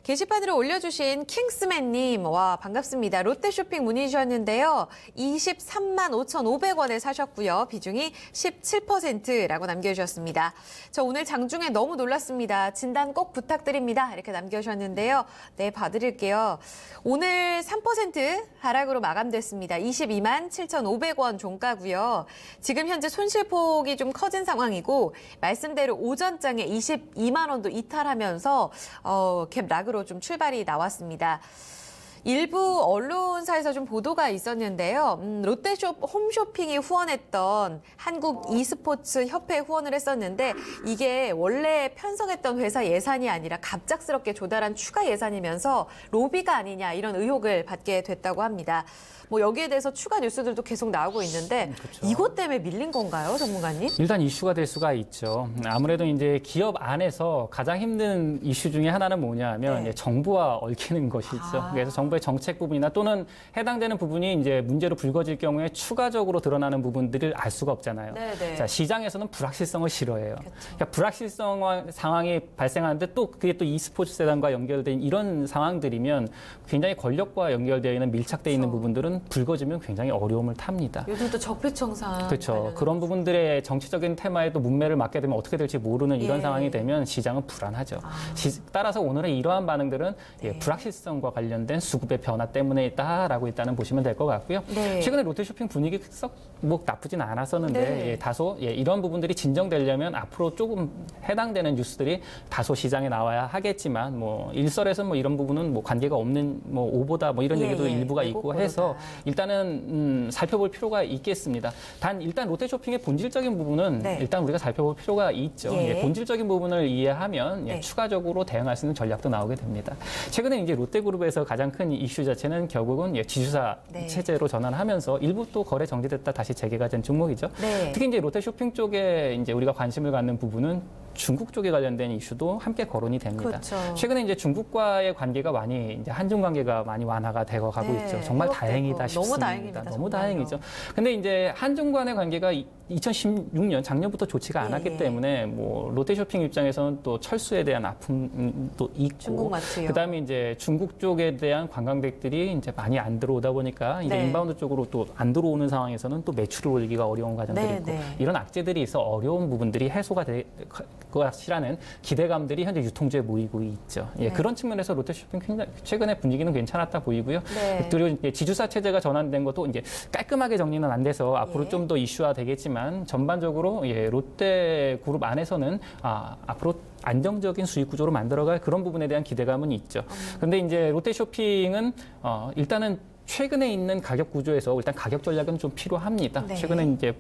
게시판으로 올려주신 킹스맨님, 와 반갑습니다. 롯데쇼핑 문의 주셨는데요. 23만 5,500원에 사셨고요. 비중이 17%라고 남겨주셨습니다. 저 오늘 장중에 너무 놀랐습니다. 진단 꼭 부탁드립니다. 이렇게 남겨주셨는데요. 네, 봐드릴게요. 오늘 3% 하락으로 마감됐습니다. 22만 7,500원 종가고요. 지금 현재 손실폭이 좀 커진 상황이고 말씀대로 오전장에 22만 원도 이탈하면서 갭 락으로 좀 출발이 나왔습니다. 일부 언론사에서 좀 보도가 있었는데요. 롯데숍 홈쇼핑이 후원했던 한국 e스포츠 협회에 후원을 했었는데 이게 원래 편성했던 회사 예산이 아니라 갑작스럽게 조달한 추가 예산이면서 로비가 아니냐 이런 의혹을 받게 됐다고 합니다. 뭐 여기에 대해서 추가 뉴스들도 계속 나오고 있는데 그렇죠. 이것 때문에 밀린 건가요, 전문가님? 일단 이슈가 될 수가 있죠. 아무래도 이제 기업 안에서 가장 힘든 이슈 중에 하나는 뭐냐면 네. 정부와 얽히는 것이죠. 그래서 정부의 정책 부분이나 또는 해당되는 부분이 이제 문제로 불거질 경우에 추가적으로 드러나는 부분들을 알 수가 없잖아요. 네네. 자, 시장에서는 불확실성을 싫어해요. 그렇죠. 그러니까 불확실성 상황이 발생하는데 또 그게 또 e스포츠 세단과 연결된 이런 상황들이면 굉장히 권력과 연결되어 있는 밀착되어 있는 그렇죠. 부분들은 불거지면 굉장히 어려움을 탑니다. 요즘 또 적폐청산. 그렇죠. 그런 부분들의 정치적인 테마에 또 문매를 맞게 되면 어떻게 될지 모르는 이런 예. 상황이 되면 시장은 불안하죠. 따라서 오늘의 이러한 반응들은 네. 불확실성과 관련된 수급의 변화 때문에 있다라고 일단은 보시면 될 것 같고요. 네. 최근에 롯데쇼핑 분위기 썩 뭐 나쁘진 않았었는데 네. 다소 이런 부분들이 진정되려면 앞으로 조금 해당되는 뉴스들이 다소 시장에 나와야 하겠지만 뭐 일설에서 뭐 이런 부분은 뭐 관계가 없는 뭐 오보다 뭐 이런 예, 얘기도 예. 일부가 왜곡 있고 해서 보도다. 일단은 살펴볼 필요가 있겠습니다. 단 일단 롯데쇼핑의 본질적인 부분은 네. 일단 우리가 살펴볼 필요가 있죠. 예. 본질적인 부분을 이해하면 네. 추가적으로 대응할 수 있는 전략도 나오게 됩니다. 최근에 이제 롯데그룹에서 가장 큰 이슈 자체는 결국은 지주사 네. 체제로 전환하면서 일부 또 거래 정지됐다 다시 재개가 된 종목이죠. 네. 특히 이제 롯데쇼핑 쪽에 이제 우리가 관심을 갖는 부분은 중국 쪽에 관련된 이슈도 함께 거론이 됩니다. 그렇죠. 최근에 이제 중국과의 관계가 많이 이제 한중 관계가 많이 완화가 되어 가고 네, 있죠. 정말 회복되고. 다행이다 너무 싶습니다. 다행입니다, 너무 정말요. 다행이죠. 근데 이제 한중 간의 관계가 2016년 작년부터 좋지가 예, 않았기 예. 때문에 뭐 롯데쇼핑 입장에서는 또 철수에 대한 아픔도 있고 중국 마트요. 그다음에 이제 중국 쪽에 대한 관광객들이 이제 많이 안 들어오다 보니까 이제 네. 인바운드 쪽으로 또 안 들어오는 상황에서는 또 매출을 올리기가 어려운 과정들이 네, 있고 네. 이런 악재들이 있어 어려운 부분들이 해소가 될 것이라는 기대감들이 현재 유통주에 모이고 있죠. 예, 네. 그런 측면에서 롯데쇼핑 굉장히 최근에 분위기는 괜찮았다 보이고요. 네. 그리고 이제 지주사 체제가 전환된 것도 이제 깔끔하게 정리는 안 돼서 앞으로 예. 좀 더 이슈화 되겠지만 전반적으로 롯데 그룹 안에서는 앞으로 안정적인 수익 구조로 만들어갈 그런 부분에 대한 기대감은 있죠. 그런데 이제 롯데쇼핑은 일단은 최근에 있는 가격 구조에서 일단 가격 전략은 좀 필요합니다. 네. 최근에 이제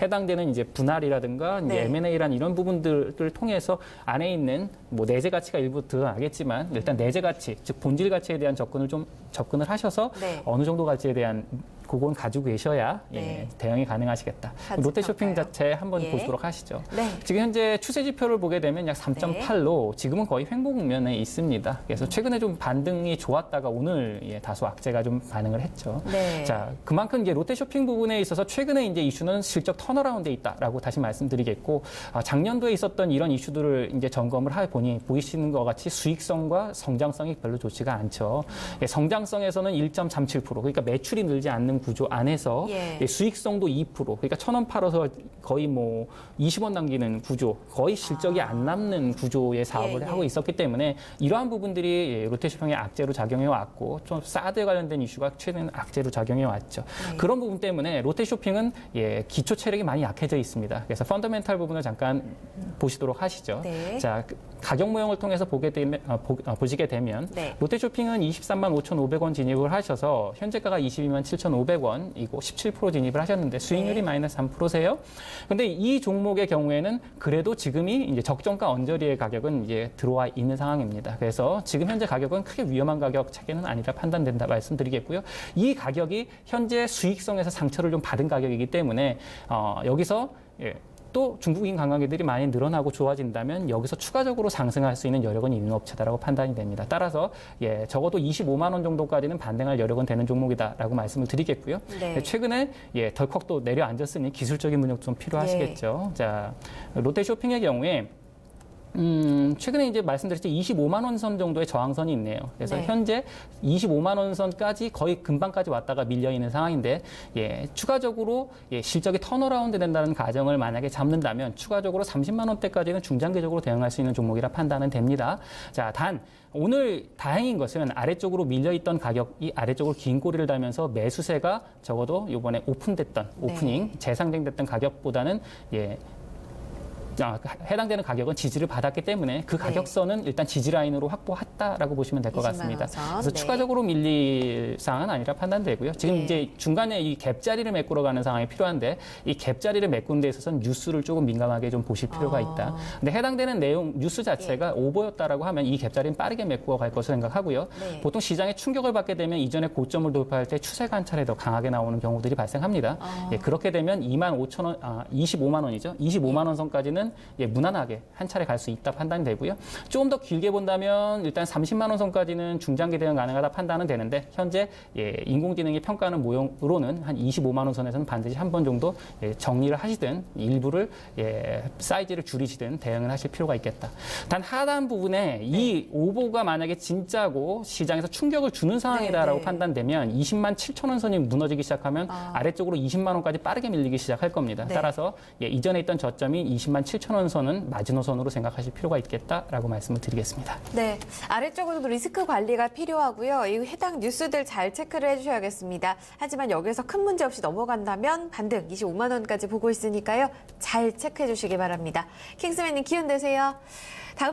해당되는 이제 분할이라든가 네. M&A란 이런 부분들을 통해서 안에 있는 뭐 내재 가치가 일부 드러나겠지만 일단 내재 가치, 즉 본질 가치에 대한 접근을 하셔서 네. 어느 정도 가치에 대한 그건 가지고 계셔야 네. 대응이 가능하시겠다. 가지 롯데쇼핑 평가요? 자체 한번 예. 보도록 하시죠. 네. 지금 현재 추세 지표를 보게 되면 약 3.8로 지금은 거의 횡보 국면에 있습니다. 그래서 최근에 좀 반등이 좋았다가 오늘 다소 악재가 좀 반응을 했죠. 네. 자, 그만큼 이제 롯데쇼핑 부분에 있어서 최근에 이제 이슈는 실적 턴어라운드에 있다라고 다시 말씀드리겠고 작년도에 있었던 이런 이슈들을 이제 점검을 해 보니 보이시는 것 같이 수익성과 성장성이 별로 좋지가 않죠. 성장성에서는 1.37% 그러니까 매출이 늘지 않는 구조 안에서 예. 수익성도 2% 그러니까 1,000원 팔아서 거의 뭐 20원 남기는 구조 거의 실적이 안 남는 구조의 사업을 예, 예. 하고 있었기 때문에 이러한 부분들이 롯데쇼핑의 악재로 작용해 왔고 좀 사드에 관련된 이슈가 최근 악재로 작용해 왔죠. 네. 그런 부분 때문에 롯데쇼핑은 기초 체력이 많이 약해져 있습니다. 그래서 펀더멘탈 부분을 잠깐 보시도록 하시죠. 네. 자, 가격 모형을 통해서 보시게 되면 네. 롯데쇼핑은 23만 5,500원 진입을 하셔서 현재가가 22만 7,500원이고 17% 진입을 하셨는데 수익률이 네. 마이너스 3%세요. 근데 이 종목의 경우에는 그래도 지금이 이제 적정가 언저리의 가격은 이제 들어와 있는 상황입니다. 그래서 지금 현재 가격은 크게 위험한 가격 체계는 아니라 판단된다 말씀드리겠고요. 이 가격이 현재 수익성에서 상처를 좀 받은 가격이기 때문에 여기서 또 중국인 관광객들이 많이 늘어나고 좋아진다면 여기서 추가적으로 상승할 수 있는 여력은 있는 업체다라고 판단이 됩니다. 따라서 적어도 25만 원 정도까지는 반등할 여력은 되는 종목이다라고 말씀을 드리겠고요. 네. 최근에 덜컥 또 내려앉았으니 기술적인 분석 좀 필요하시겠죠. 자, 롯데쇼핑의 경우에 최근에 이제 말씀드렸죠. 25만 원 선 정도의 저항선이 있네요. 그래서 네. 현재 25만 원 선까지 거의 금방까지 왔다가 밀려 있는 상황인데, 추가적으로 실적이 턴어라운드 된다는 가정을 만약에 잡는다면 추가적으로 30만 원대까지는 중장기적으로 대응할 수 있는 종목이라 판단은 됩니다. 자, 단 오늘 다행인 것은 아래쪽으로 밀려있던 가격이 아래쪽으로 긴 꼬리를 달면서 매수세가 적어도 이번에 오프닝 재상정됐던 가격보다는 해당되는 가격은 지지를 받았기 때문에 그 가격선은 일단 지지 라인으로 확보했다라고 보시면 될 것 20만 같습니다. 원선. 그래서 네. 추가적으로 밀릴 상황은 아니라 판단되고요. 지금 네. 이제 중간에 이 갭자리를 메꾸러 가는 상황이 필요한데 이 갭자리를 메꾸는 데 있어서는 뉴스를 조금 민감하게 좀 보실 필요가 있다. 근데 해당되는 내용 뉴스 자체가 오버였다라고 하면 이 갭자리는 빠르게 메꾸어 갈 것으로 생각하고요. 네. 보통 시장에 충격을 받게 되면 이전에 고점을 돌파할 때 추세 관찰에 더 강하게 나오는 경우들이 발생합니다. 그렇게 되면 25만 원이죠. 25만 원 선까지는 무난하게 한 차례 갈 수 있다 판단이 되고요. 조금 더 길게 본다면 일단 30만 원 선까지는 중장기 대응 가능하다 판단은 되는데 현재 인공지능이 평가하는 모형으로는 한 25만 원 선에서는 반드시 한 번 정도 정리를 하시든 일부를 사이즈를 줄이시든 대응을 하실 필요가 있겠다. 단 하단 부분에 이 오버가 만약에 진짜고 시장에서 충격을 주는 상황이다라고 판단되면 20만 7천 원 선이 무너지기 시작하면 아래쪽으로 20만 원까지 빠르게 밀리기 시작할 겁니다. 네. 따라서 이전에 있던 저점인 20만 7천 원 선은 마지노선으로 생각하실 필요가 있겠다라고 말씀을 드리겠습니다. 네, 아래쪽으로도 리스크 관리가 필요하고요. 이 해당 뉴스들 잘 체크를 해주셔야겠습니다. 하지만 여기서 큰 문제 없이 넘어간다면 반등 25만 원까지 보고 있으니까요. 잘 체크해 주시기 바랍니다. 킹스맨님 기운 되세요. 다음